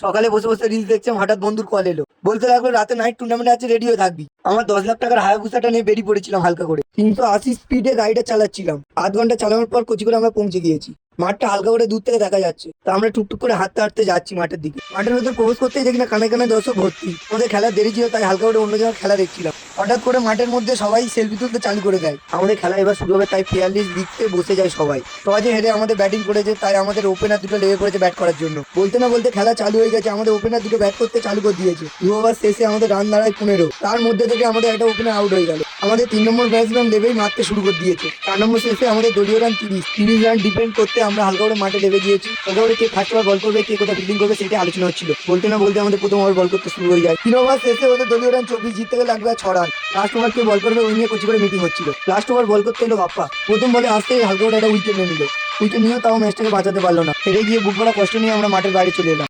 সকালে বসে বসে রিলস দেখছিলাম, হঠাৎ বন্ধুর কল এলো, বলতে লাগলো রাতে নাইট টুর্নামেন্ট আছে, রেডি হয়ে থাকবি। আমার 10 লাখ টাকার হায়াবুসাটা নিয়ে বেরিয়ে পড়েছিলাম হালকা করে, 380 স্পিডে গাড়িটা চালাচ্ছিলাম। আধ ঘন্টা চালানোর পর কচি করে আমরা পৌঁছে গিয়েছি। মাঠটা হালকা করে দূর থেকে দেখা যাচ্ছে, তা আমরা টুকটুক করে হাঁটতে হাঁটতে যাচ্ছি মাঠের দিকে। মাঠের ভেতর প্রবেশ করতেই দেখি না কানে কানে দর্শক ভর্তি। আমাদের খেলার দেরি ছিল, তাই হালকা করে অন্য জায়গায় খেলা দেখছিলাম। হঠাৎ করে মাঠের মধ্যে সবাই সেলফি তুলতে চালু করে দেয়। আমাদের খেলা এবার শুরু হবে, তাই ফেয়ারলিস দিতে বসে যায় সবাই। টসে হেরে আমাদের ব্যাটিং করেছে, তাই আমাদের ওপেনার দুটো লেগে পড়েছে ব্যাট করার জন্য। বলতে না বলতে খেলা চালু হয়ে গেছে, আমাদের ওপেনার দুটো ব্যাট করতে চালু করে দিয়েছে। 2 ওভার শেষে আমাদের রান দাঁড়ায় 15। তার মধ্যে থেকে আমাদের একটা ওপেনার আউট হয়ে গেল। আমাদের 3 নম্বর ব্যাটসম্যান লেবেই মারতে শুরু করে দিয়েছে। 4 নম্বর শেষে আমাদের দলীয় রান 30 রান ডিপেন্ড করতে আমরা হালকা করে মাঠে নেমে গিয়েছি। হালকা করে কে ফার্স্ট ওভার বল করবে, কে কোথায় ফিল্ডিং করবে, সেটা আলোচনা হচ্ছিল। বলতে না বলতে আমাদের প্রথম ওভার বল করতে শুরু হয়ে যায়। 3 ওভার শেষে ওদের দলীয় রান 24, জিততে গেলে লাগবে 6 রান। লাস্ট ওভার কে বল করবে ওই নিয়ে কচি করে মিটিং হচ্ছিল। লাস্ট ওভার বল করতে এলো বাপ্পা। প্রথম বলে আসতেই হালকা করে একটা উইকেট নিয়ে নিল। উইকেট নিয়েও তাও ম্যাচটাকে বাঁচাতে পারলো না। হেরে গিয়ে বুক ভরা কষ্ট নিয়ে আমরা মাঠের বাইরে চলে এলাম।